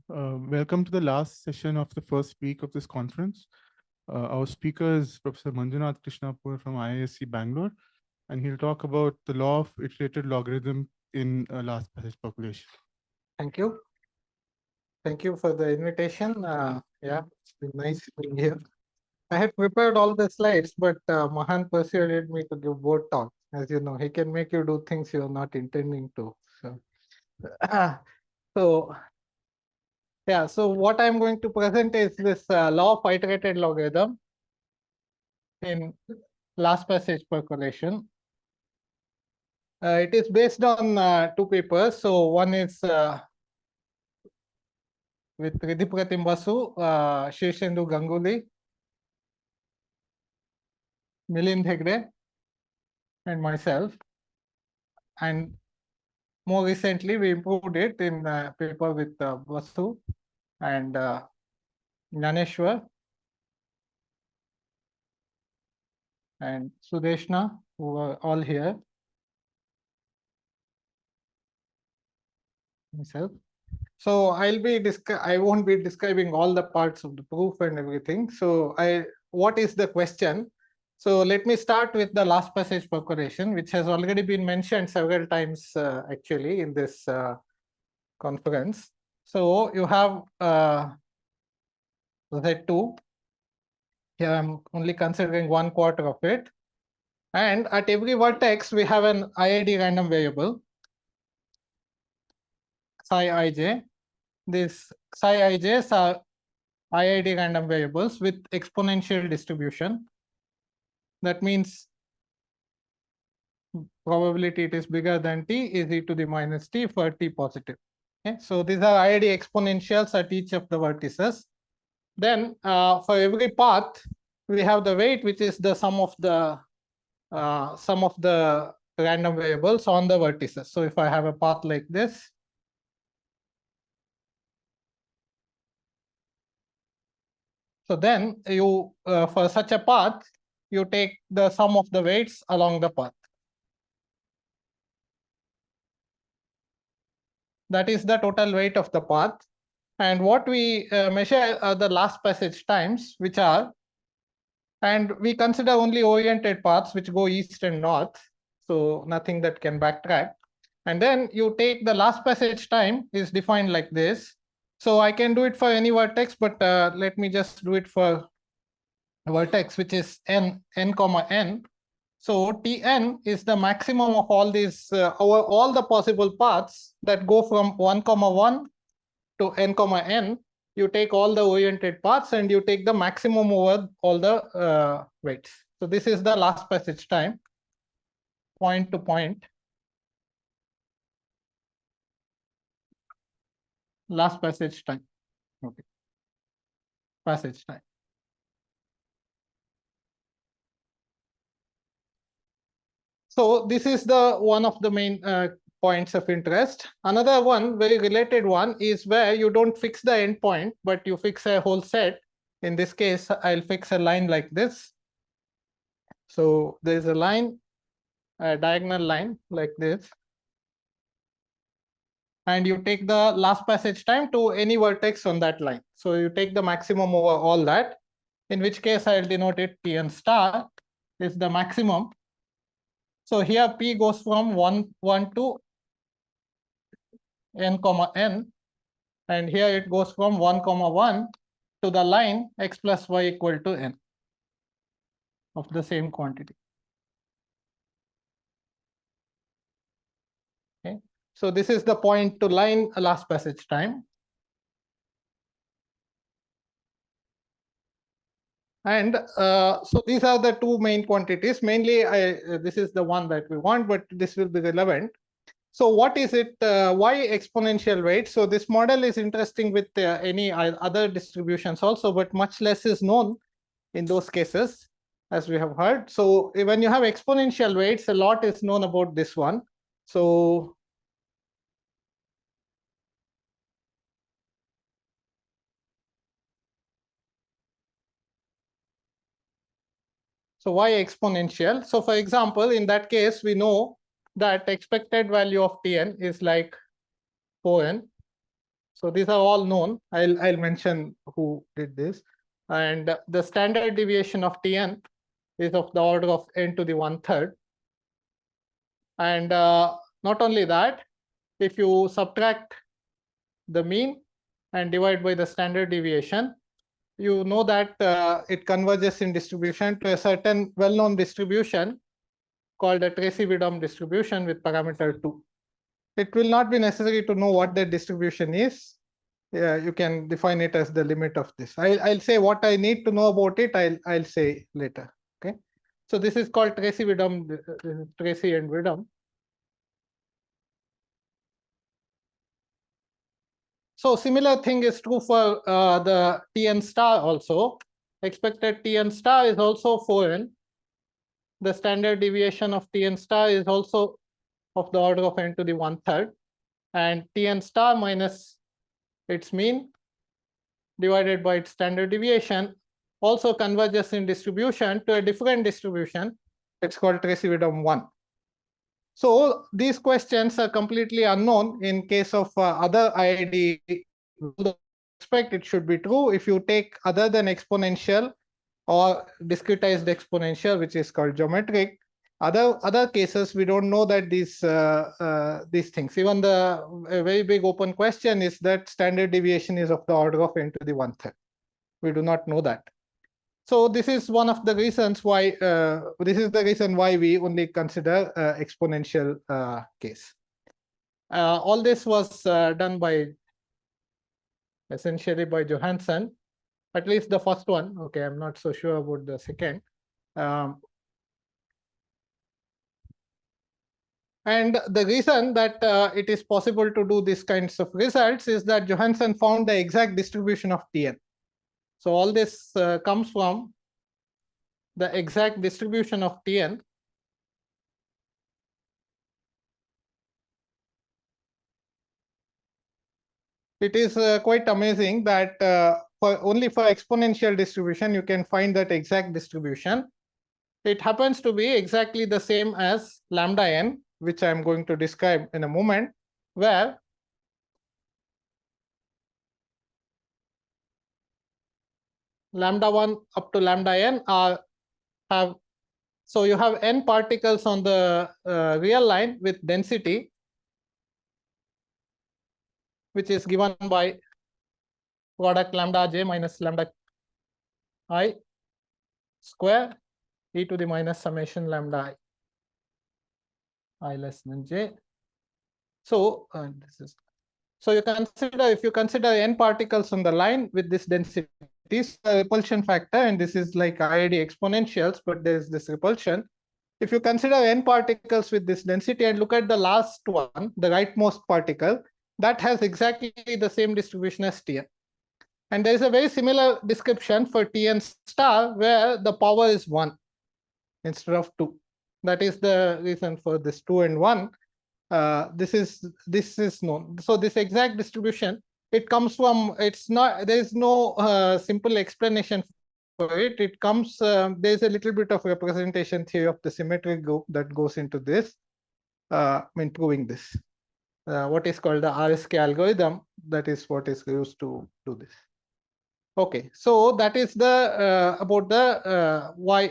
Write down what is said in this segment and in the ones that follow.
Welcome to the last session of the first week of this conference. Our speaker is Professor Manjunath Krishnapur from IISc Bangalore, and he'll talk about the law of iterated logarithm in last passage percolation. Thank you. Thank you for the invitation. Yeah, it's been nice being here. I had prepared all the slides, but Mahan persuaded me to give board talk. As you know, he can make you do things you're not intending to. So, yeah, so what I'm going to present is this law of iterated logarithm in last passage percolation. It is based on two papers. So one is with Riddhipratim Basu, Ganguly, Hegde, and myself. And more recently, we improved it in a paper with Basu and Jnaneshwar and Sudeshna, who are all here. Myself. So I won't be describing all the parts of the proof and everything. So what is the question? So let me start with the last passage percolation, which has already been mentioned several times actually in this conference. So you have Z2. Here I'm only considering 1/4 of it. And at every vertex, we have an i.i.d random variable, psi ij. These psi ij's are i.i.d random variables with exponential distribution. That means probability it is bigger than t is e to the minus t for t positive. Okay, so these are i.i.d exponentials at each of the vertices. Then for every path, we have the weight, which is the sum of the random variables on the vertices. So if I have a path like this, so then you for such a path, you take the sum of the weights along the path. That is the total weight of the path. And what we measure are the last passage times, which are, and we consider only oriented paths which go east and north, so nothing that can backtrack. And then you take the last passage time is defined like this. So I can do it for any vertex, but let me just do it for a vertex which is n comma n. So Tn is the maximum of all these over all the possible paths that go from 1, 1 to n, n. You take all the oriented paths and you take the maximum over all the weights. So this is the last passage time, point to point. Last passage time. Okay. Passage time. So this is the one of the main points of interest. Another one, very related one, is where you don't fix the endpoint, but you fix a whole set. In this case, I'll fix a line like this. So there's a line, a diagonal line like this. And you take the last passage time to any vertex on that line. So you take the maximum over all that, in which case I'll denote it Pn star is the maximum. So here P goes from 1, 1 to n, n, and here it goes from 1, 1 to the line x plus y equal to n of the same quantity. Okay, so this is the point to line last passage time. And so these are the two main quantities. Mainly, this is the one that we want, but this will be relevant. So what is it? Why exponential weight? So this model is interesting with any other distributions also, but much less is known in those cases, as we have heard. So when you have exponential weights, a lot is known about this one. So why exponential? So for example, in that case, we know that expected value of Tn is like 4n. So these are all known. I'll mention who did this. And the standard deviation of Tn is of the order of n to the 1/3. And not only that, if you subtract the mean and divide by the standard deviation, you know that it converges in distribution to a certain well-known distribution called the Tracy-Widom distribution with parameter 2. It will not be necessary to know what that distribution is. You can define it as the limit of this. I'll say what I need to know about it. I'll say later. Okay. So this is called Tracy-Widom, Tracy and Widom. So similar thing is true for the Tn star also. Expected Tn star is also 4n. The standard deviation of Tn star is also of the order of n to the 1/3. And Tn star minus its mean divided by its standard deviation also converges in distribution to a different distribution. It's called Tracy-Widom 1. So these questions are completely unknown in case of other i.i.d. Expect it should be true if you take other than exponential or discretized exponential, which is called geometric. Other cases, we don't know that these things. Even a very big open question is that standard deviation is of the order of n to the 1/3. We do not know that. So this is one of the reasons why we only consider exponential case. All this was done essentially by Johansson, at least the first one. Okay, I'm not so sure about the second. And the reason that it is possible to do these kinds of results is that Johansson found the exact distribution of Tn. So all this comes from the exact distribution of Tn. It is quite amazing that only for exponential distribution, you can find that exact distribution. It happens to be exactly the same as lambda n, which I'm going to describe in a moment, where lambda 1 up to lambda n so you have n particles on the real line with density, which is given by product lambda j minus lambda I square e to the minus summation lambda I less than j. So you consider, if you consider n particles on the line with this density, repulsion factor, and this is like i.i.d. exponentials, but there is this repulsion. If you consider n particles with this density and look at the last one, the rightmost particle, that has exactly the same distribution as Tn. And there is a very similar description for Tn star, where the power is 1 instead of 2. That is the reason for this 2 and 1. This is known. So this exact distribution, it comes from, it's not, there is no simple explanation for it. It comes, there's a little bit of representation theory of the symmetric group that goes into this, in proving this. What is called the IISc algorithm, that is what is used to do this. Okay, so that is the about the why,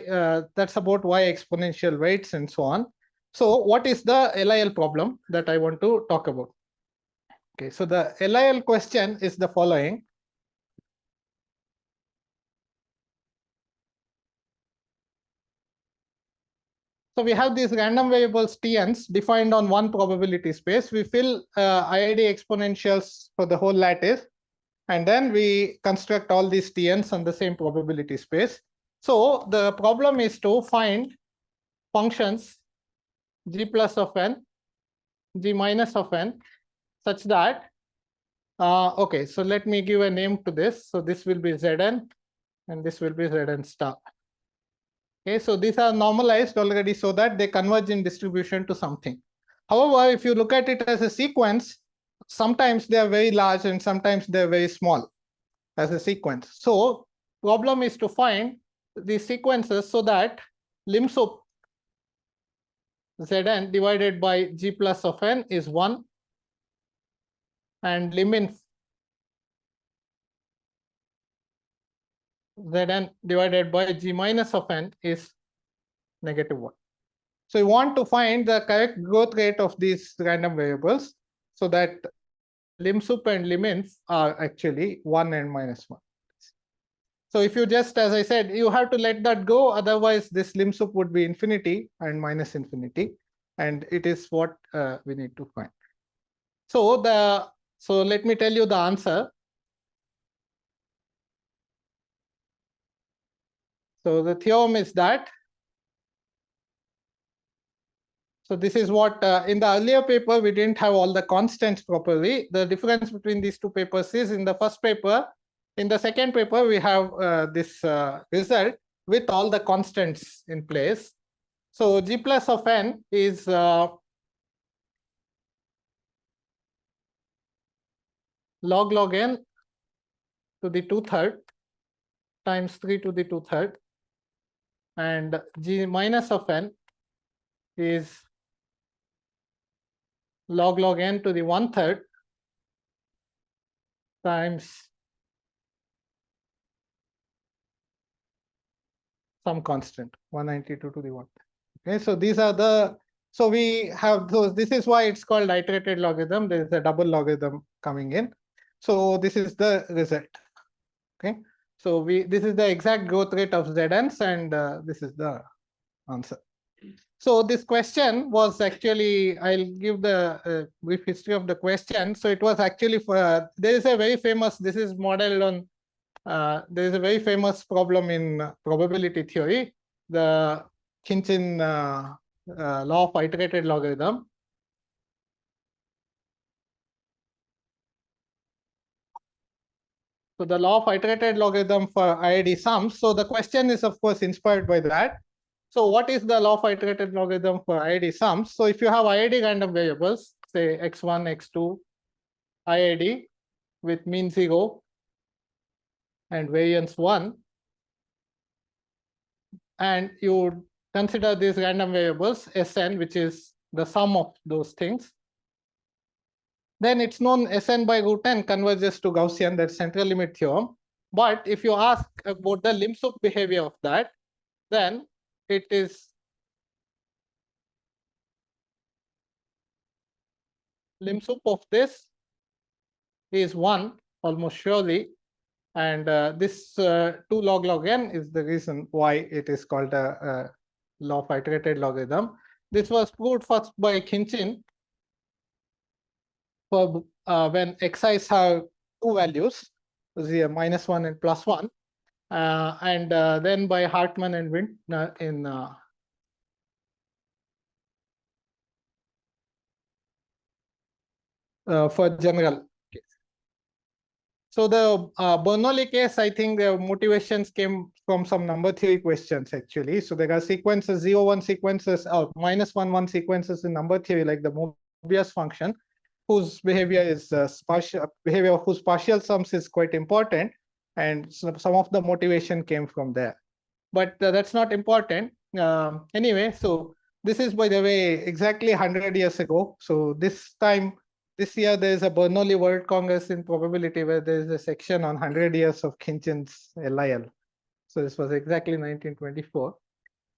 that's about why exponential weights and so on. So what is the LIL problem that I want to talk about? Okay, so the LIL question is the following. So we have these random variables Tn's defined on one probability space. We fill i.i.d. exponentials for the whole lattice, and then we construct all these Tn's on the same probability space. So the problem is to find functions g plus of n, g minus of n, such that, okay, so let me give a name to this. So this will be Zn, and this will be Zn star. Okay, so these are normalized already so that they converge in distribution to something. However, if you look at it as a sequence, sometimes they are very large and sometimes they are very small as a sequence. So problem is to find these sequences so that limsup Zn divided by g plus of n is 1, and liminf Zn divided by g minus of n is -1. So you want to find the correct growth rate of these random variables so that limsup and liminf are actually 1 and -1. So if you just, as I said, you have to let that go, otherwise this limsup would be infinity and minus infinity, and it is what we need to find. So let me tell you the answer. So the theorem is that. So this is what in the earlier paper we didn't have all the constants properly. The difference between these two papers is in the first paper, in the second paper we have this result with all the constants in place. So g plus of n is log n to the 2/3 times 3 to the 2/3, and g minus of n is log n to the 1/3 times some constant 192 to the 1. Okay, so these are the, so we have those. This is why it's called iterated logarithm. There is a double logarithm coming in. So this is the result. Okay, so this is the exact growth rate of Zn's, and this is the answer. So this question was actually, I'll give the brief history of the question. So it was actually for there is a very famous, this is modeled on there is a very famous problem in probability theory, the Khinchin law of iterated logarithm. So the law of iterated logarithm for i.i.d. sums. So the question is of course inspired by that. So what is the law of iterated logarithm for i.i.d. sums? So if you have i.i.d. random variables, say x1, x2, i.i.d. with mean 0 and variance 1, and you consider these random variables Sn, which is the sum of those things, then it's known Sn by root n converges to Gaussian, that's central limit theorem. But if you ask about the limsup behavior of that, then it is limsup of this is 1 almost surely, and this 2 log n is the reason why it is called a law of iterated logarithm. This was proved first by Khinchin for when xi's have two values, -1 and +1, and then by Hartmann and Wintner in for general case. So the Bernoulli case, I think the motivations came from some number theory questions actually. So there are sequences, 0, 1 sequences, or -1, 1 sequences in number theory, like the Mobius function, whose behavior is behavior whose partial sums is quite important, and so some of the motivation came from there. But that's not important. Anyway, so this is, by the way, exactly 100 years ago. So this year, there is a Bernoulli World Congress in Probability where there is a section on 100 years of Khinchin's LIL. So this was exactly 1924.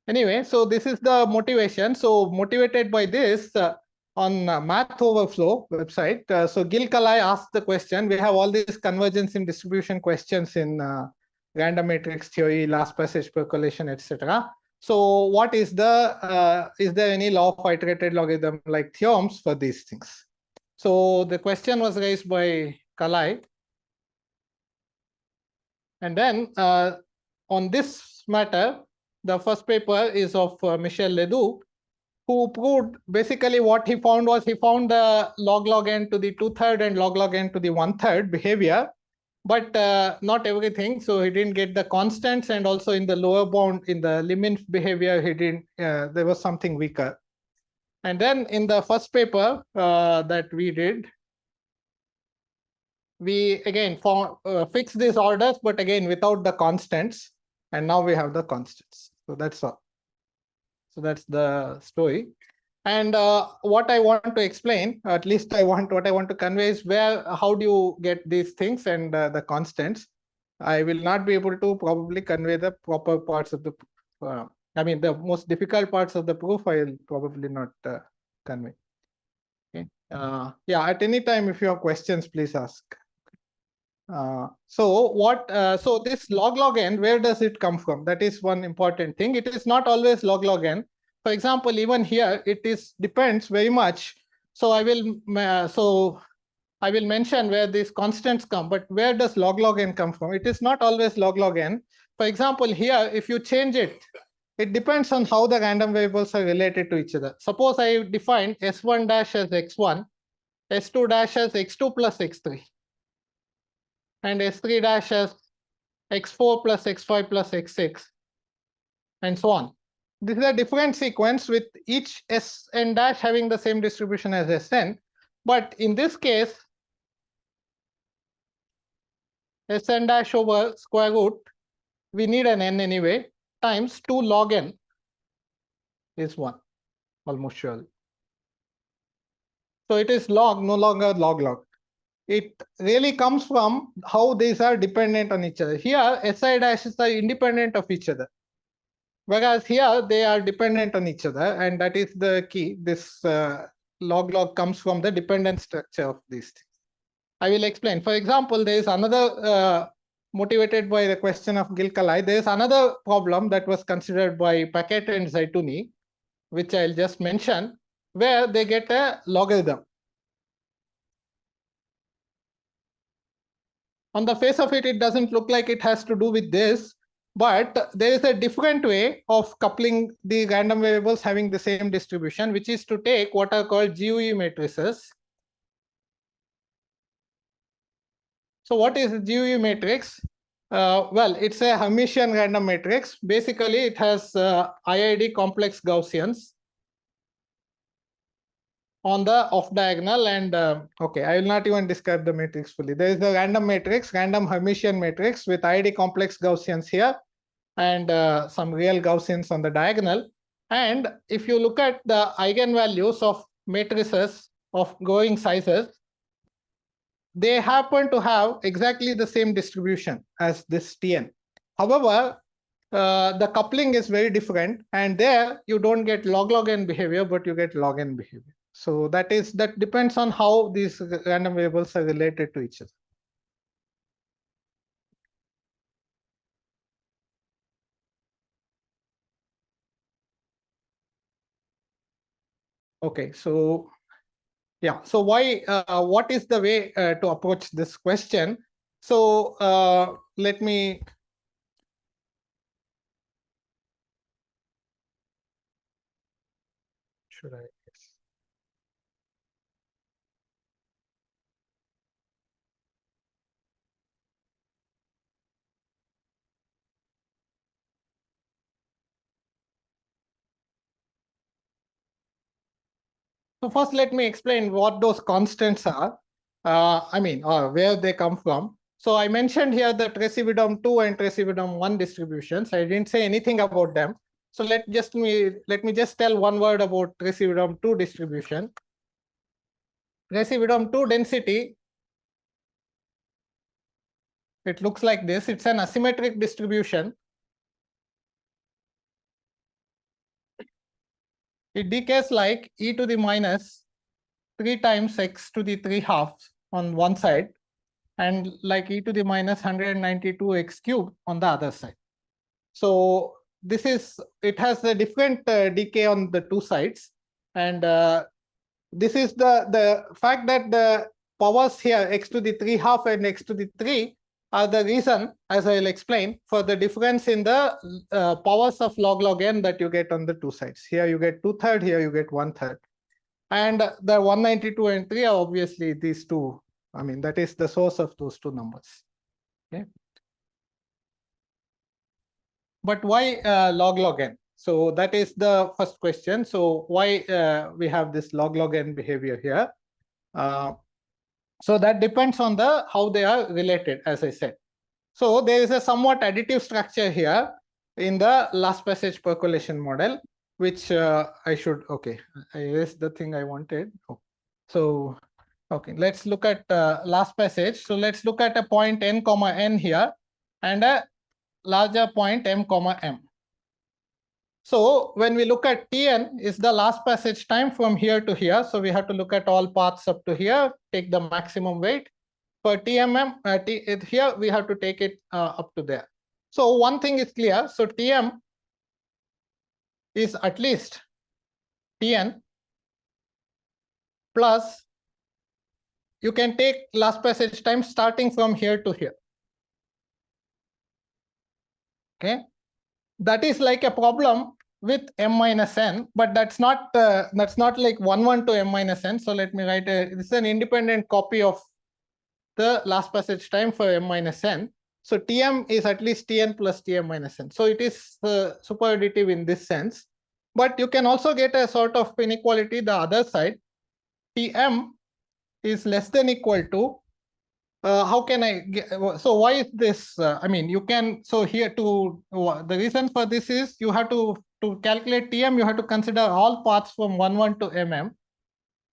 Anyway, so this is the motivation. So motivated by this, on Math Overflow website, so Gil Kalai asked the question. We have all these convergence in distribution questions in random matrix theory, last passage percolation, etc. So what is is there any law of iterated logarithm like theorems for these things? So the question was raised by Kalai. And then on this matter, the first paper is of Michel Ledoux, who proved basically what he found was he found the log n to the 2/3 and log n to the 1/3 behavior, but not everything. So he didn't get the constants, and also in the lower bound in the liminf behavior, he didn't. There was something weaker. And then in the first paper that we did, we again fixed these orders, but again without the constants, and now we have the constants. So that's all. So that's the story. And what I want to explain, at least what I want to convey is how do you get these things and the constants. I will not be able to probably convey the proper parts of the I mean, the most difficult parts of the proof I will probably not convey. Okay. Yeah, at any time, if you have questions, please ask. So this log n, where does it come from? That is one important thing. It is not always log n. For example, even here, it is depends very much. So I will mention where these constants come, but where does log n come from? It is not always log n. For example, here, if you change it, it depends on how the random variables are related to each other. Suppose I define s1 dash as x1, s2 dash as x2 plus x3, and s3 dash as x4 plus x5 plus x6, and so on. This is a different sequence with each Sn dash having the same distribution as Sn. But in this case, Sn dash over square root, we need an n anyway, times 2 log n is 1, almost surely. So it is log, no longer log. It really comes from how these are dependent on each other. Here, Si dashes are independent of each other, whereas here they are dependent on each other, and that is the key. This log comes from the dependent structure of these things. I will explain. For example, there is another, motivated by the question of Gilkalai, there is another problem that was considered by Paquet and Zaitouni, which I'll just mention, where they get a logarithm. On the face of it, it doesn't look like it has to do with this, but there is a different way of coupling the random variables having the same distribution, which is to take what are called GUE matrices. So what is a GUE matrix? Well, it's a Hermitian random matrix. Basically, it has i.i.d complex Gaussians on the off diagonal, and okay, I will not even describe the matrix fully. There is a random matrix, random Hermitian matrix with i.i.d complex Gaussians here, and some real Gaussians on the diagonal. And if you look at the eigenvalues of matrices of growing sizes, they happen to have exactly the same distribution as this Tn. However, the coupling is very different, and there you don't get log n behavior, but you get log n behavior. So that depends on how these random variables are related to each other. Okay, so yeah, so why? What is the way to approach this question? So let me. Should I? Yes. So first, let me explain what those constants are. Where they come from. So I mentioned here the Tracy-Widom 2 and Tracy-Widom 1 distributions. I didn't say anything about them. So let me just tell one word about Tracy-Widom 2 distribution. Tracy-Widom 2 density, it looks like this. It's an asymmetric distribution. It decays like e to the minus 3 times x to the 3 halves on one side, and like e to the minus 192 x cubed on the other side. So it has a different decay on the two sides, and this is the fact that the powers here x to the 3 half and x to the 3 are the reason, as I will explain, for the difference in the powers of log n that you get on the two sides. Here you get 2/3, here you get 1/3. And the 192 and 3 are obviously these two. I mean, that is the source of those two numbers. Okay. But why log n? So that is the first question. So why we have this log n behavior here? So that depends on how they are related, as I said. So there is a somewhat additive structure here in the last passage percolation model, which I should, okay, I erased the thing I wanted. Oh. So, okay, let's look at last passage. So let's look at a point n comma n here. and a larger point m comma m. So when we look at Tn is the last passage time from here to here. So we have to look at all paths up to here, take the maximum weight. For TMM, here we have to take it up to there. So one thing is clear. So Tm is at least Tn plus, you can take last passage time starting from here to here. Okay, that is like a problem with m minus n, but that's not like 1 to m minus n. So let me write this is an independent copy of the last passage time for m minus n. So Tm is at least Tn plus Tm minus n. So it is superadditive in this sense. But you can also get a sort of inequality the other side. Tm is less than equal to, how can I get, so why is this? I mean, you can, so here the reason for this is you have to calculate Tm, you have to consider all paths from 1 to mm.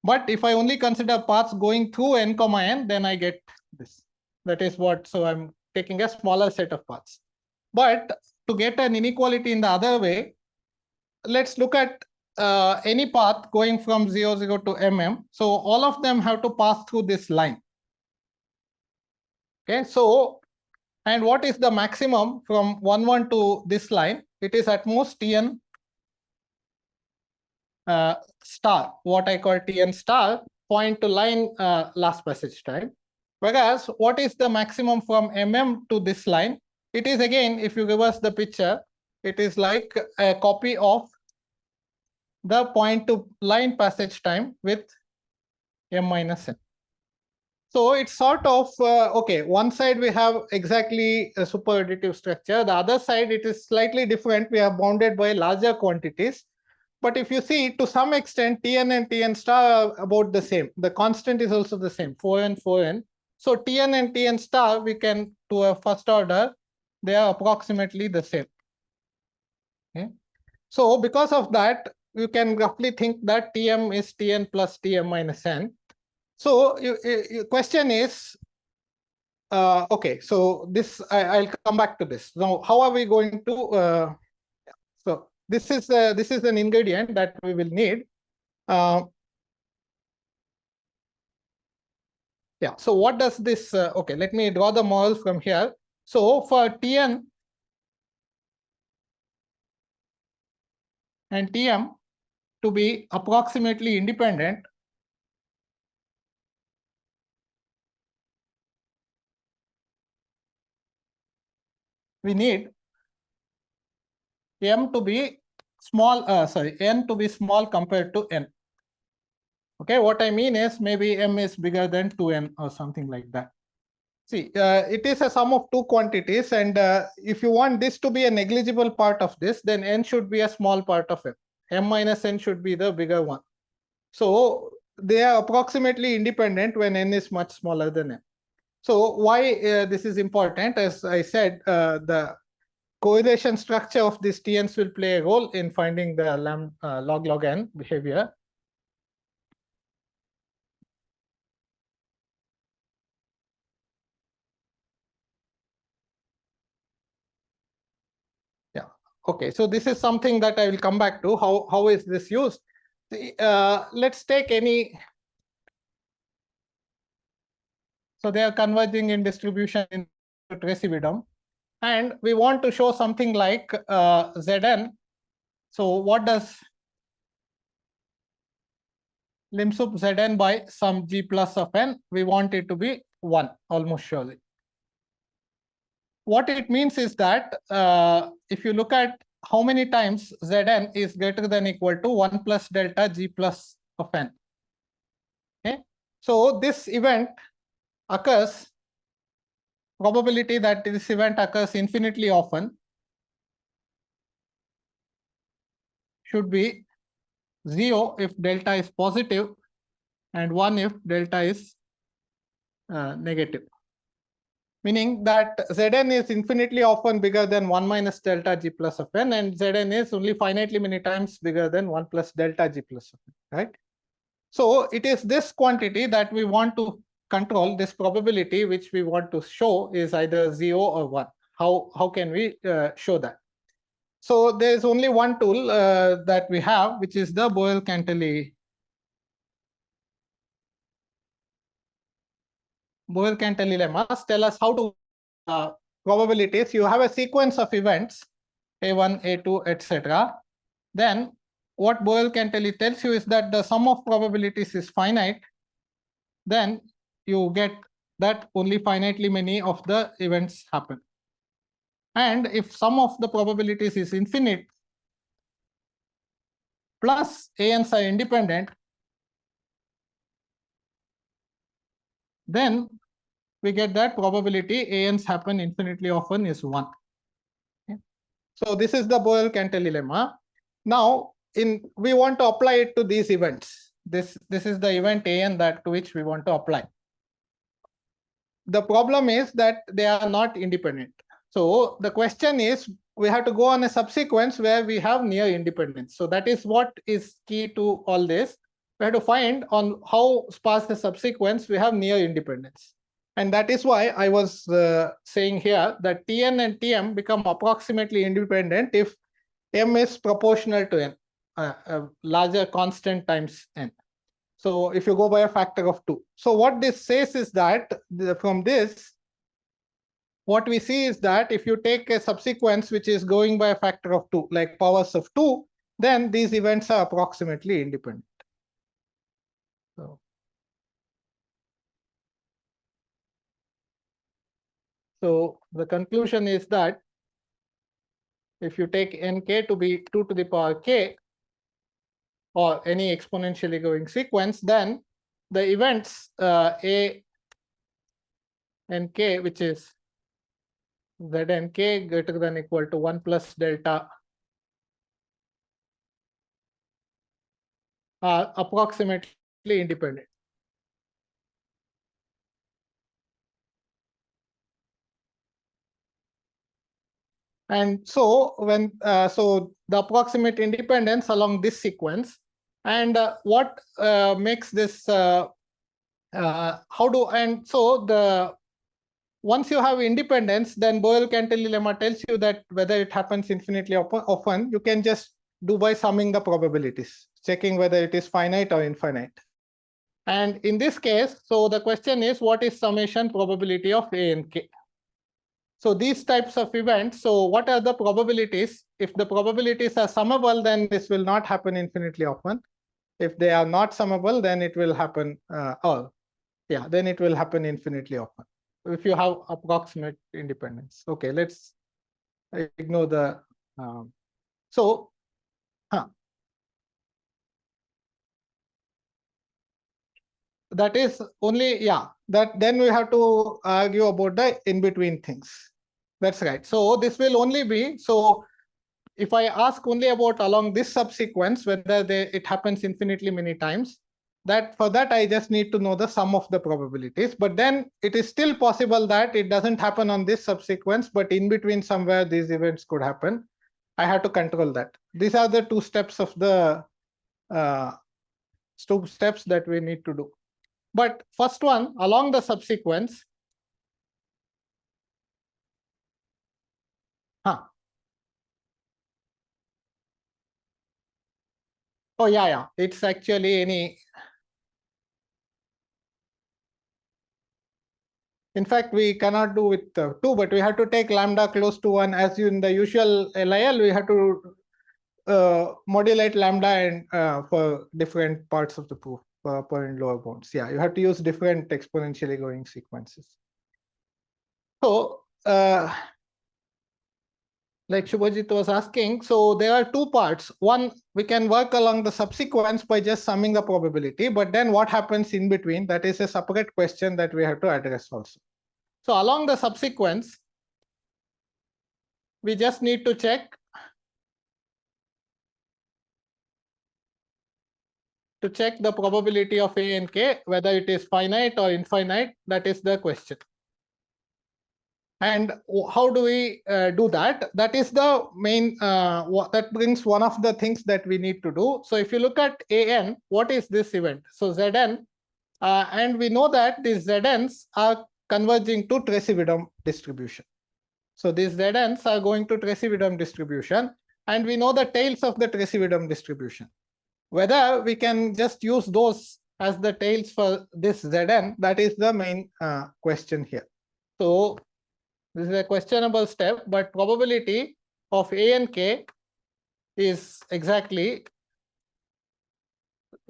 But if I only consider paths going through n comma n, then I get this. That is what, so I'm taking a smaller set of paths. But to get an inequality in the other way, let's look at any path going from 0, 0 to mm. So all of them have to pass through this line. Okay, so, and what is the maximum from 1 to this line? It is at most Tn star, what I call Tn star, point to line last passage time. Whereas what is the maximum from mm to this line? It is again, if you reverse the picture, it is like a copy of the point to line passage time with m minus n. So it's sort of, okay, one side we have exactly a superadditive structure. The other side, it is slightly different. We are bounded by larger quantities. But if you see, to some extent, Tn and Tn star are about the same. The constant is also the same, 4n, 4n. So Tn and Tn star, we can, to a first order, they are approximately the same. Okay. So because of that, you can roughly think that Tm is Tn plus Tm minus n. So your question is, okay, so this, I'll come back to this. Now, how are we going to, so this is an ingredient that we will need. Yeah, so what does this, okay, let me draw the model from here. So for Tn and Tm to be approximately independent, we need m to be small, n to be small compared to n. Okay, what I mean is maybe m is bigger than 2n or something like that. See, it is a sum of two quantities, and if you want this to be a negligible part of this, then n should be a small part of m. M minus n should be the bigger one. So they are approximately independent when n is much smaller than n. So why this is important? As I said, the correlation structure of these Tn's will play a role in finding the log n behavior. Yeah. Okay. So this is something that I will come back to. How is this used? Let's take any. So they are converging in distribution in Tracy-Widom, and we want to show something like Zn. So what does limsup Zn by some g plus of n? We want it to be 1, almost surely. What it means is that if you look at how many times Zn is greater than equal to 1 plus delta g plus of n. Okay, so this event occurs, probability that this event occurs infinitely often should be 0 if delta is positive and 1 if delta is negative. Meaning that Zn is infinitely often bigger than 1 minus delta g plus of n, and Zn is only finitely many times bigger than 1 plus delta g plus of n, right? So it is this quantity that we want to control, this probability which we want to show is either 0 or 1. how can we show that? So there is only one tool that we have, which is the Borel-Cantelli lemmas. Tell us how to probabilities. You have a sequence of events, A1, A2, etc. Then what Borel-Cantelli tells you is that the sum of probabilities is finite. Then you get that only finitely many of the events happen. And if sum of the probabilities is infinite, plus ANs are independent, then we get that probability ANs happen infinitely often is 1. Okay. So this is the Borel-Cantelli lemma. Now, we want to apply it to these events. This is the event AN that to which we want to apply. The problem is that they are not independent. So the question is, we have to go on a subsequence where we have near independence. So that is what is key to all this. We have to find on how sparse the subsequence we have near independence. And that is why I was saying here that Tn and Tm become approximately independent if m is proportional to n, a larger constant times n. So if you go by a factor of 2. So what this says is that from this, what we see is that if you take a subsequence which is going by a factor of 2, like powers of 2, then these events are approximately independent. So the conclusion is that if you take nk to be 2 to the power k, or any exponentially going sequence, then the events a and k, which is z and k greater than equal to 1 plus delta, are approximately independent. And so when so the approximate independence along this sequence, and what makes this so the once you have independence, then Borel-Cantelli lemma tells you that whether it happens infinitely often, you can just do by summing the probabilities, checking whether it is finite or infinite. And in this case, so the question is, what is summation probability of A and K? So these types of events, so what are the probabilities? If the probabilities are summable, then this will not happen infinitely often. If they are not summable, then it will happen, then it will happen infinitely often. If you have approximate independence. Okay, let's ignore the, that is only, that then we have to argue about the in-between things. That's right. So this will only be, so if I ask only about along this subsequence, whether it happens infinitely many times, that for that I just need to know the sum of the probabilities. But then it is still possible that it doesn't happen on this subsequence, but in between somewhere these events could happen. I have to control that. These are the two steps of the steps that we need to do. But first one, along the subsequence, it's actually any. In fact, we cannot do with 2, but we have to take lambda close to 1. As in the usual LIL, we have to modulate lambda and for different parts of the proof, upper and lower bounds. Yeah, you have to use different exponentially going sequences. So, like Shubhajit was asking, so there are two parts. One, we can work along the subsequence by just summing the probability, but then what happens in between, that is a separate question that we have to address also. So along the subsequence, we just need to check the probability of A and K, whether it is finite or infinite. That is the question. And how do we do that? That is the main, that brings one of the things that we need to do. So if you look at AN, what is this event? So Zn, and we know that these Zns are converging to Tracy-Widom distribution. So these Zn's are going to Tracy-Widom distribution, and we know the tails of the Tracy-Widom distribution. Whether we can just use those as the tails for this Zn, that is the main question here. So this is a questionable step, but probability of A and K is exactly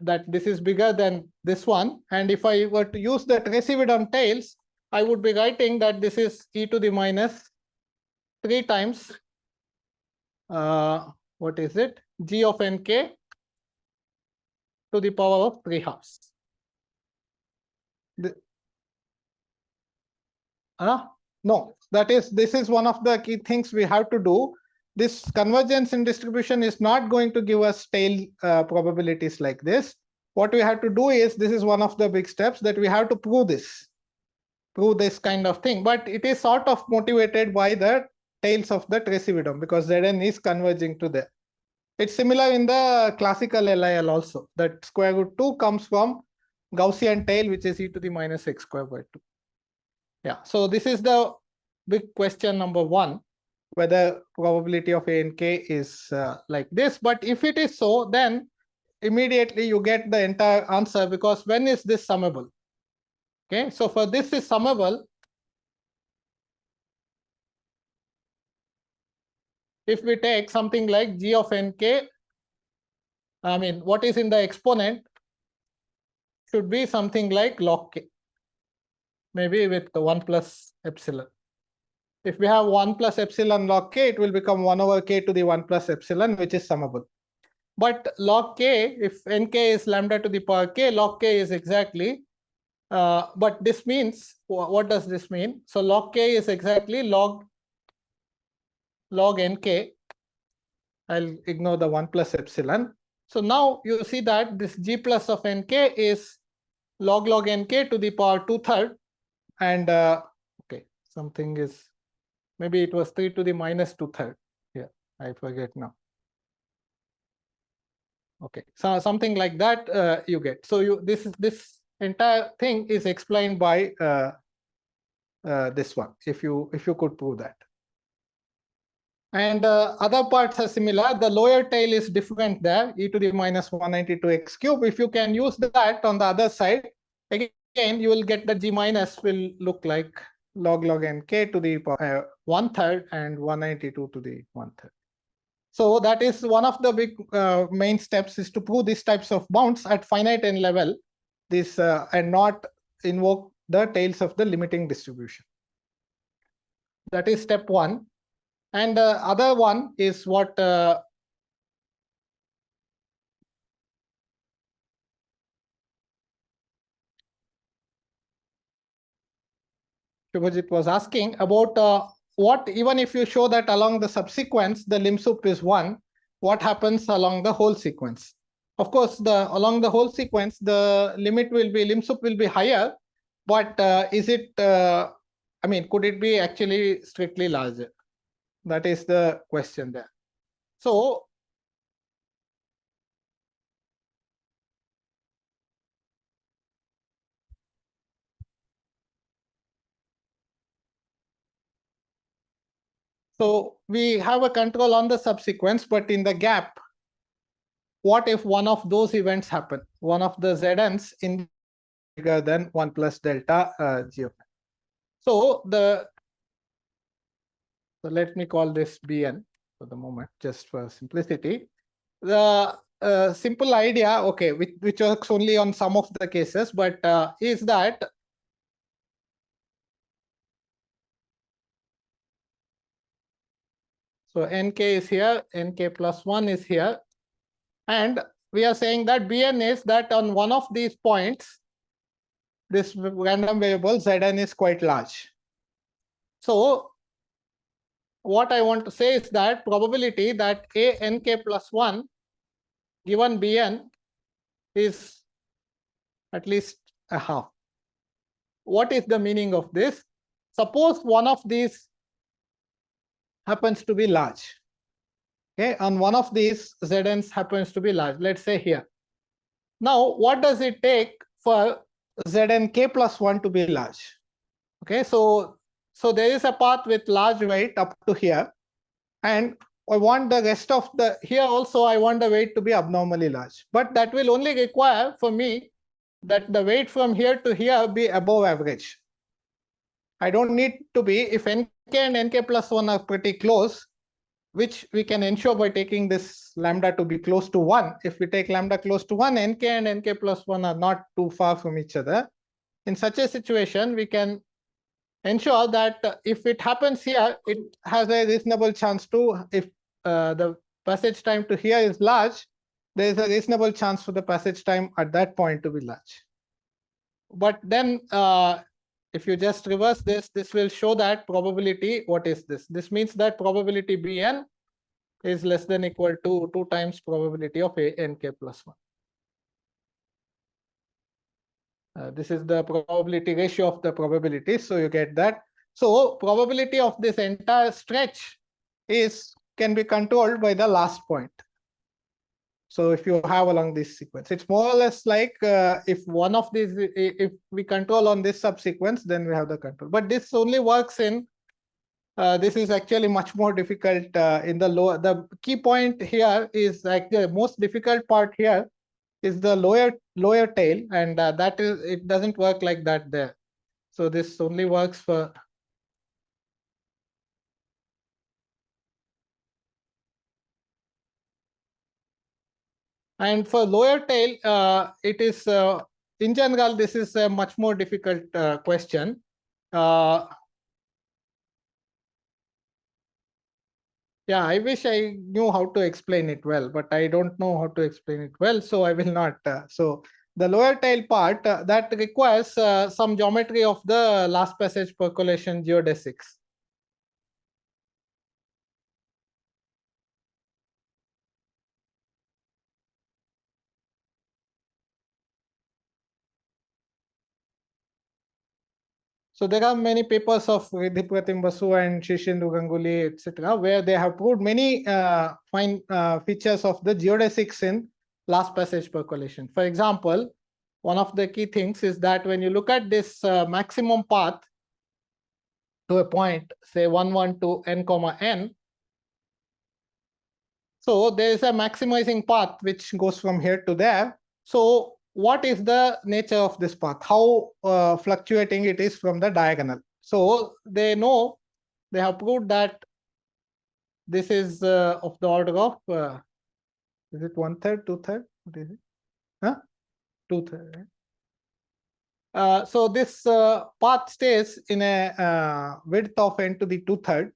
that this is bigger than this one. And if I were to use the Tracy-Widom tails, I would be writing that this is e to the minus 3 times what is it, g of nk to the power of 3 halves. No, this is one of the key things we have to do. This convergence in distribution is not going to give us tail probabilities like this. What we have to do is, this is one of the big steps, that we have to prove this kind of thing. But it is sort of motivated by the tails of the Tracy-Widom, because Zn is converging to there. It's similar in the classical LIL also, that square root 2 comes from Gaussian tail, which is e to the minus x squared by 2. Yeah, so this is the big question number 1, whether probability of A and K is like this. But if it is so, then immediately you get the entire answer, because when is this summable? Okay, so for this is summable if we take something like g of nk, I mean, what is in the exponent should be something like log k, maybe with the 1 plus epsilon. If we have 1 plus epsilon log k, it will become 1 over k to the 1 plus epsilon, which is summable. But log k, if nk is lambda to the power k, log k is exactly, but this means, what does this mean? So log k is exactly log nk. I'll ignore the 1 plus epsilon. So now you see that this g plus of nk is log nk to the power 2/3, and okay, something is, maybe it was 3 to the minus 2/3. Yeah, I forget now. Okay, so something like that you get. So this entire thing is explained by this one, if you could prove that. And other parts are similar. The lower tail is different there, e to the minus 192 x cube. If you can use that on the other side, again you will get the g minus will look like log nk to the 1/3 and 192 to the 1/3. So that is one of the big main steps, is to prove these types of bounds at finite n level, this and not invoke the tails of the limiting distribution. That is step 1. And the other one is what Shubhajit was asking about, what, even if you show that along the subsequence the limsup is 1, what happens along the whole sequence? Of course, along the whole sequence, the limsup will be higher, but is it, I mean, could it be actually strictly larger? That is the question there. So we have a control on the subsequence, but in the gap, what if one of those events happen? One of the Zn's in bigger than 1 plus delta g of n. So let me call this Bn for the moment, just for simplicity. The simple idea, okay, which works only on some of the cases, but is that so nk is here, nk plus 1 is here, and we are saying that Bn is that on one of these points, this random variable Zn is quite large. So what I want to say is that probability that a nk plus 1 given Bn is at least a half. What is the meaning of this? Suppose one of these happens to be large. Okay, and one of these Zn's happens to be large, let's say here. Now, what does it take for Znk plus 1 to be large? Okay, so So there is a path with large weight up to here, and I want the rest of the, here also I want the weight to be abnormally large, but that will only require for me that the weight from here to here be above average. I don't need to be, if nk and nk plus 1 are pretty close, which we can ensure by taking this lambda to be close to 1. If we take lambda close to 1, nk and nk plus 1 are not too far from each other. In such a situation, we can ensure that if it happens here, it has a reasonable chance to, if the passage time to here is large, there is a reasonable chance for the passage time at that point to be large. But then if you just reverse this, this will show that probability, what is this? This means that probability Bn is less than equal to 2 times probability of nk plus 1. This is the probability ratio of the probability, so you get that. So probability of this entire stretch can be controlled by the last point. So if you have along this sequence, it's more or less like if one of these, if we control on this subsequence, then we have the control. But this only works in, this is actually much more difficult in the lower. The key point here is like the most difficult part here is the lower tail, and that is, it doesn't work like that there. So this only works for, and for lower tail, it is in general, this is a much more difficult question. Yeah, I wish I knew how to explain it well, but I don't know how to explain it well, so I will not. So the lower tail part that requires some geometry of the last passage percolation geodesics. So there are many papers of Riddhipratim, Basu and Ganguly, etc., where they have proved many fine features of the geodesics in last passage percolation. For example, one of the key things is that when you look at this maximum path to a point, say 1, 1 to n comma n, so there is a maximizing path which goes from here to there. So what is the nature of this path? How fluctuating it is from the diagonal? So they know, they have proved that this is of the order of, is it 1/3, 2/3? What is it? 2/3. So this path stays in a width of n to the 2/3.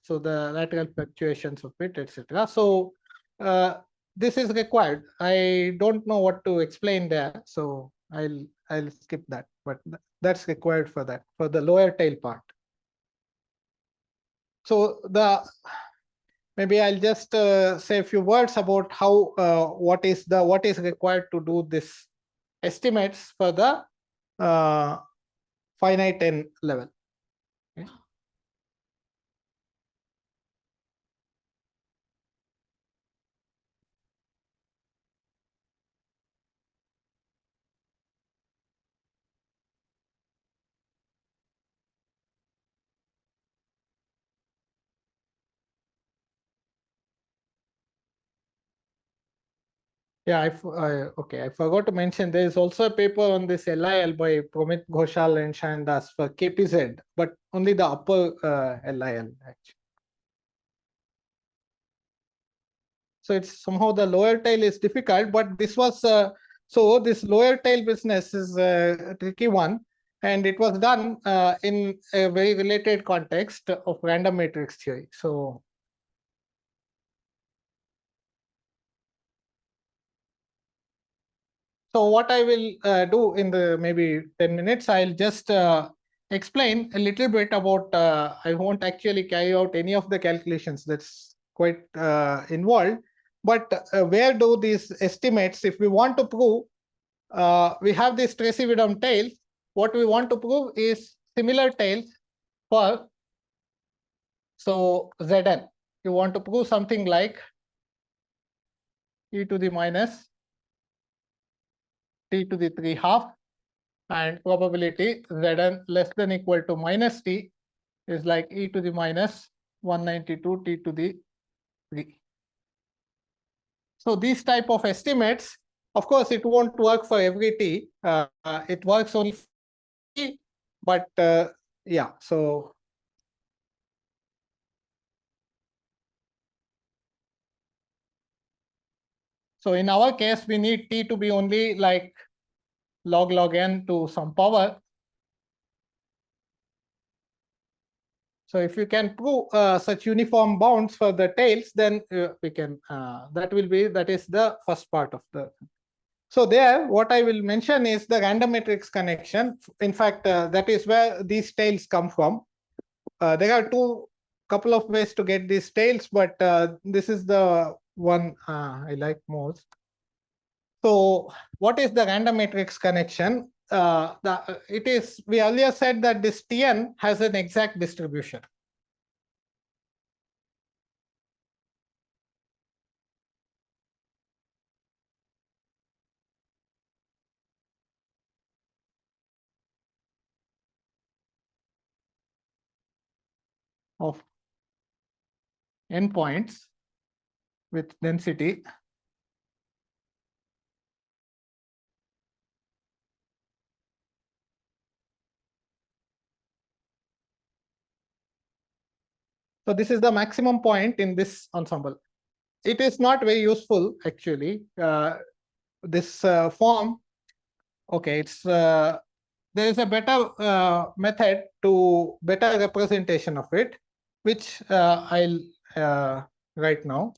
So the lateral fluctuations of it, etc. So this is required. I don't know what to explain there, so I'll skip that. But that's required for that, for the lower tail part. So maybe I'll just say a few words about how what is required to do this estimates for the finite n level. Okay. Yeah, I forgot to mention there is also a paper on this LIL by Promit Ghoshal and Shayan Das for KPZ, but only the upper LIL actually. So it's somehow the lower tail is difficult, but this was so this lower tail business is a tricky one, and it was done in a very related context of random matrix theory. So what I will do in the maybe 10 minutes, I'll just explain a little bit about, I won't actually carry out any of the calculations, that's quite involved, but where do these estimates, if we want to prove, we have this Tracy-Widom tails, what we want to prove is similar tails for, so Zn, you want to prove something like e to the minus t to the 3 half and probability Zn less than equal to minus t is like e to the minus 192 t to the 3. So these type of estimates, of course, it won't work for every t. It works only for t, but yeah. So in our case, we need t to be only like log n to some power. So if you can prove such uniform bounds for the tails, then we can, that is the first part of the. So there, what I will mention is the random matrix connection. In fact, that is where these tails come from. There are couple of ways to get these tails, but this is the one I like most. So what is the random matrix connection? We earlier said that this Tn has an exact distribution. Of endpoints with density so this is the maximum point in this ensemble. It is not very useful actually. This form, okay, it's there is a better method to better representation of it, which I'll write now.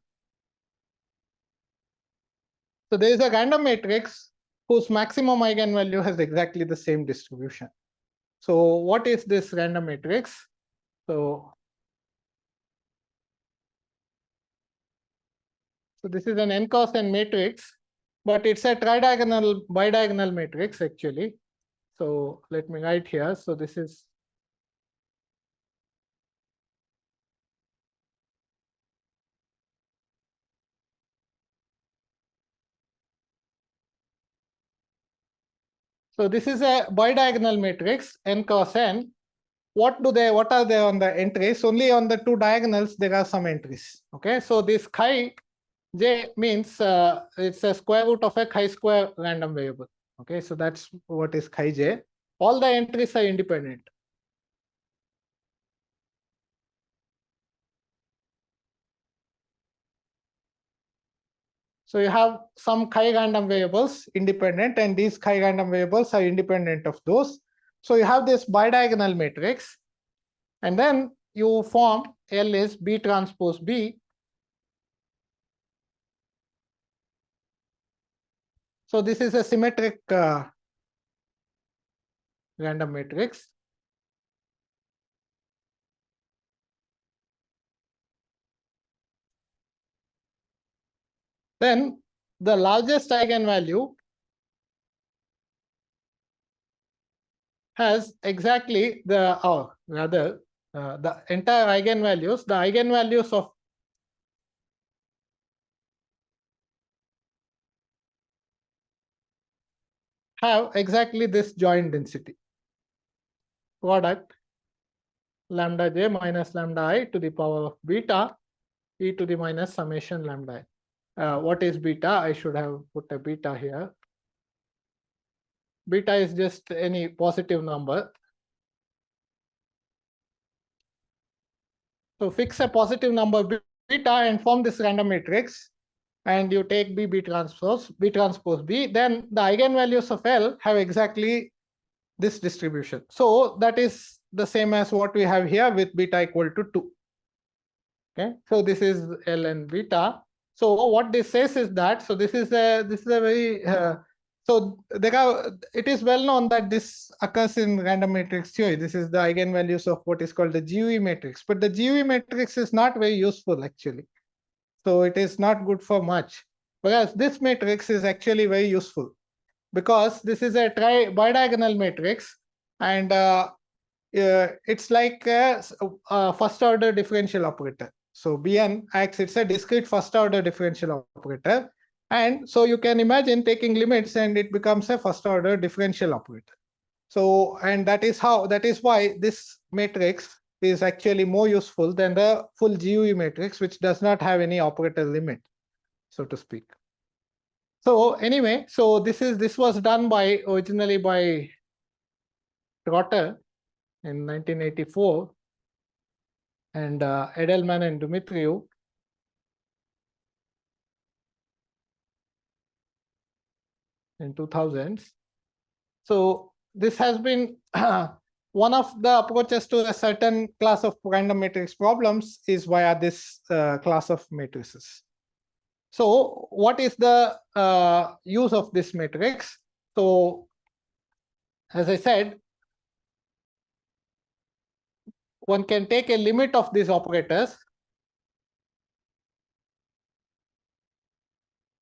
So there is a random matrix whose maximum eigenvalue has exactly the same distribution. So what is this random matrix? So this is an n cross n matrix, but it's a tridiagonal bidiagonal matrix actually. So let me write here. So this is a bidiagonal matrix n cross n. What are they on the entries? Only on the two diagonals there are some entries. Okay, so this chi j means it's a square root of a chi-square random variable. Okay, so that's what is chi j. All the entries are independent. So you have some chi random variables independent, and these chi random variables are independent of those. So you have this bidiagonal matrix, and then you form L is B transpose B. So this is a symmetric random matrix. Then the largest eigenvalue has exactly the, or rather, the entire eigenvalues, the eigenvalues of have exactly this joint density. Product lambda j minus lambda I to the power of beta e to the minus summation lambda I. What is beta? I should have put a beta here. Beta is just any positive number. So fix a positive number beta and form this random matrix, and you take B transpose B, then the eigenvalues of L have exactly this distribution. So that is the same as what we have here with beta equal to 2. Okay, so this is L and beta. So what this says is that, so this is a very so it is well known that this occurs in random matrix theory. This is the eigenvalues of what is called the GUE matrix, but the GUE matrix is not very useful actually. So it is not good for much. Whereas this matrix is actually very useful because this is a bidiagonal matrix, and it's like a first order differential operator. So Bn acts, it's a discrete first order differential operator. And so you can imagine taking limits and it becomes a first order differential operator. So, and that is why this matrix is actually more useful than the full GUE matrix, which does not have any operator limit, so to speak. So anyway, so this was done originally by Trotter in 1984, and Edelman and Dumitriu in 2000s. So this has been one of the approaches to a certain class of random matrix problems is via this class of matrices. So what is the use of this matrix? So as I said, one can take a limit of these operators,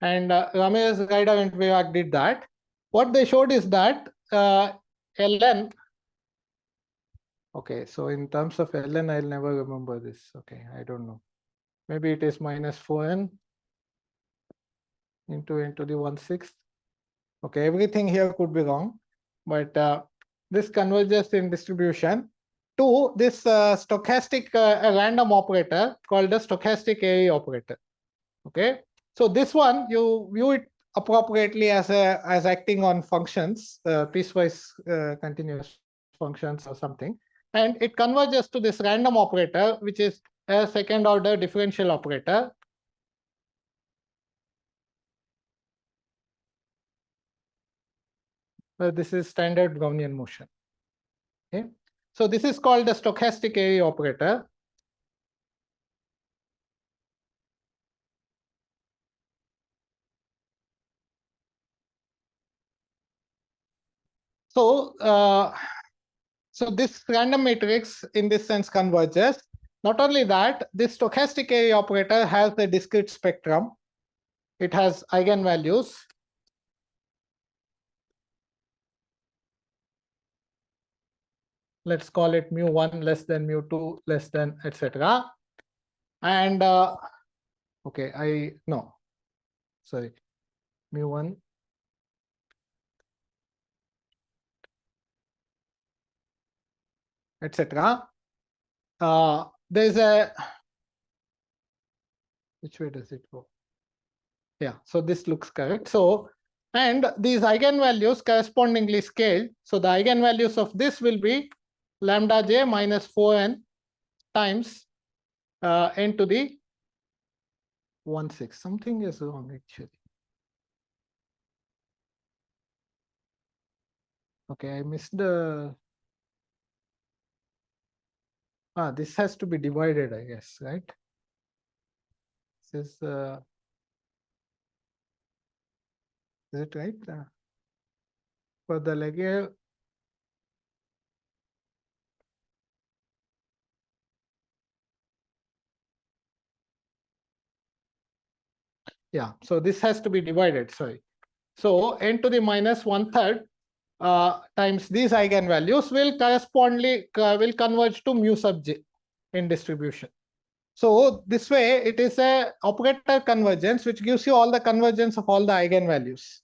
and Ramirez, Ryder, and Vivak did that. What they showed is that ln, okay, so in terms of ln, I'll never remember this. Okay, I don't know. Maybe it is minus 4n into n to the 1/6. Okay, everything here could be wrong, but this converges in distribution to this stochastic random operator called the stochastic array operator. Okay, so this one you view it appropriately as acting on functions, piecewise continuous functions or something, and it converges to this random operator, which is a second order differential operator. This is standard Brownian motion. Okay, so this is called the stochastic array operator. So so this random matrix in this sense converges. Not only that, this stochastic array operator has a discrete spectrum. It has eigenvalues. Let's call it mu1 less than mu2 less than etc. And okay, sorry, mu1 etc. There's a, which way does it go? Yeah, so this looks correct. So, and these eigenvalues correspondingly scaled. So the eigenvalues of this will be lambda j minus 4n times n to the 1/6. Something is wrong actually. Okay, I missed the. This has to be divided, I guess, right? This is it right? For the Ledoux. Yeah, so this has to be divided, sorry. So n to the minus 1/3 times these eigenvalues will correspondingly will converge to mu sub j in distribution. So this way it is a operator convergence which gives you all the convergence of all the eigenvalues.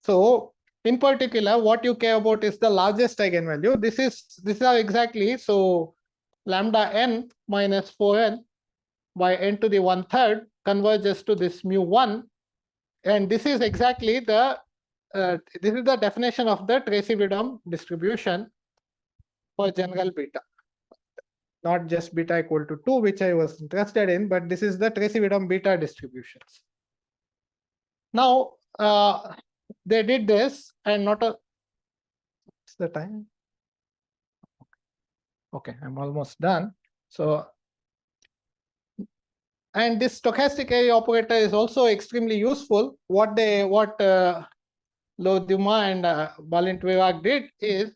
So in particular, what you care about is the largest eigenvalue. These are exactly, so lambda n minus 4n by n to the 1/3 converges to this mu1, and this is exactly the this is the definition of the Tracy-Widom distribution for general beta, not just beta equal to 2, which I was interested in, but this is the Tracy-Widom beta distributions. Now they did this, and not a. What's the time? Okay, I'm almost done. So, and this stochastic array operator is also extremely useful. What Ledoux and Baslingker did is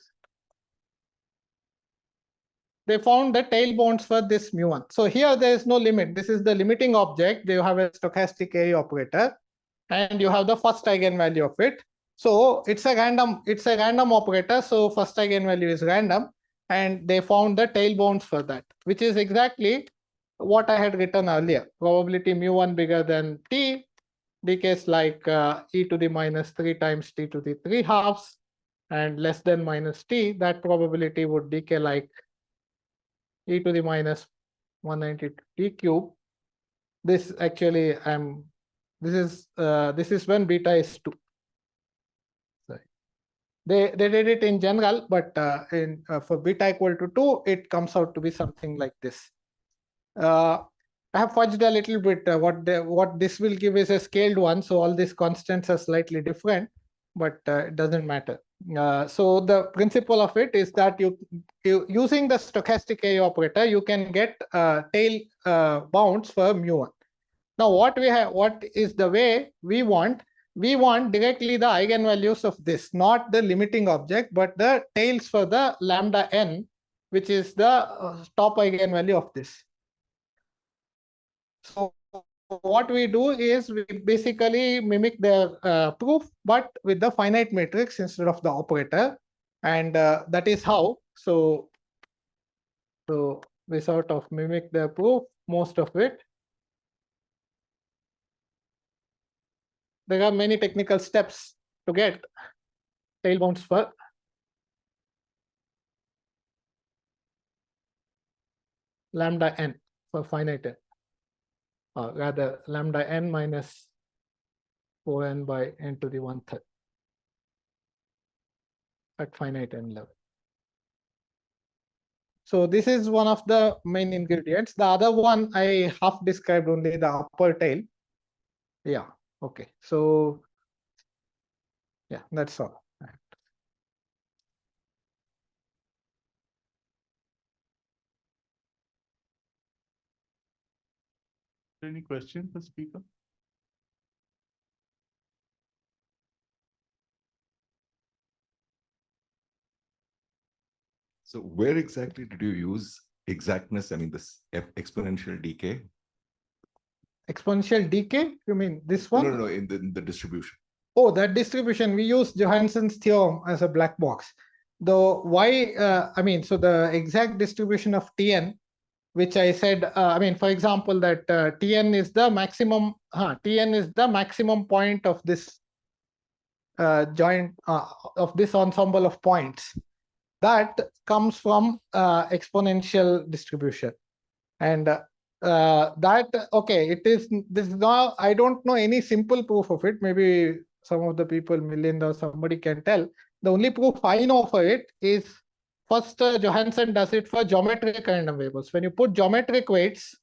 they found the tail bounds for this mu1. So here there is no limit. This is the limiting object. You have a stochastic array operator, and you have the first eigenvalue of it. So it's a random operator. So first eigenvalue is random, and they found the tail bounds for that, which is exactly what I had written earlier. Probability mu1 bigger than t, decays like e to the minus 3 times t to the 3 halves, and less than minus t, that probability would decay like e to the minus 192 t cube. This actually this is when beta is 2. Sorry. They did it in general, but for beta equal to 2, it comes out to be something like this. I have fudged a little bit. What this will give is a scaled one, so all these constants are slightly different, but it doesn't matter. So the principle of it is that you using the stochastic A operator, you can get tail bounds for mu1. Now what is the way we want? We want directly the eigenvalues of this, not the limiting object, but the tails for the lambda n, which is the top eigenvalue of this. So what we do is we basically mimic the proof, but with the finite matrix instead of the operator, and that is how. So we sort of mimic the proof, most of it. There are many technical steps to get tail bounds for lambda n for finite n, or rather lambda n minus 4n by n to the 1/3 at finite n level. So this is one of the main ingredients. The other one I half described only the upper tail. Yeah, okay. So yeah, that's all. Any questions for speaker? So where exactly did you use exactness? I mean, this exponential decay? Exponential decay? You mean this one? No, in the distribution. Oh, that distribution, we use Johansson's theorem as a black box. Though why, so the exact distribution of Tn, which I said, for example, that Tn is the maximum, Tn is the maximum point of this joint, of this ensemble of points. That comes from exponential distribution. And this is now, I don't know any simple proof of it. Maybe some of the people, Milind or somebody can tell. The only proof I know for it is first Johansson does it for geometric random variables. When you put geometric weights,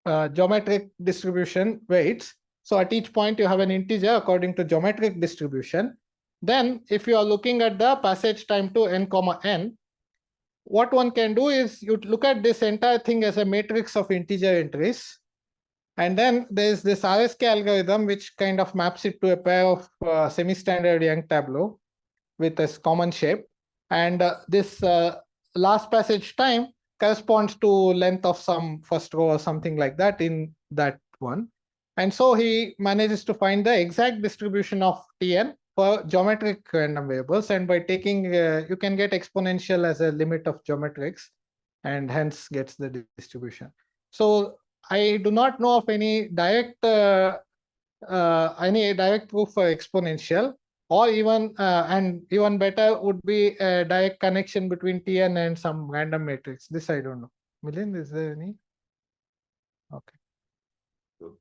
geometric distribution weights, so at each point you have an integer according to geometric distribution. Then if you are looking at the passage time to n comma n, what one can do is you look at this entire thing as a matrix of integer entries. And then there's this IISc algorithm, which kind of maps it to a pair of semi-standard Young tableau with a common shape. And this last passage time corresponds to length of some first row or something like that in that one. And so he manages to find the exact distribution of Tn for geometric random variables, and by taking you can get exponential as a limit of geometrics, and hence gets the distribution. So I do not know of any direct proof for exponential, or even and even better would be a direct connection between Tn and some random matrix. This I don't know. Milind, is there any? Okay. So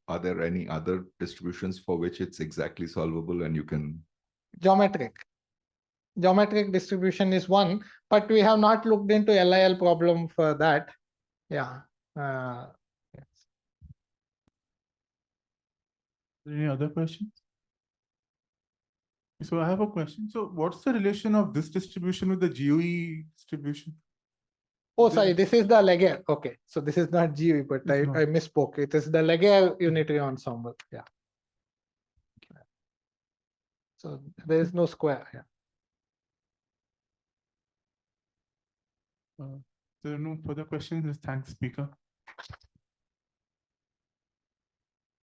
are there any other distributions for which it's exactly solvable and you can? Geometric distribution is one, but we have not looked into LIL problem for that. Yeah. Yes. Any other questions? So I have a question. So what's the relation of this distribution with the GUE distribution? Oh, sorry, this is the Leger. Okay, so this is not GUE, but I misspoke. It is the Leger unitary ensemble. Yeah. So there is no square. Yeah. There are no further questions. Thanks, speaker.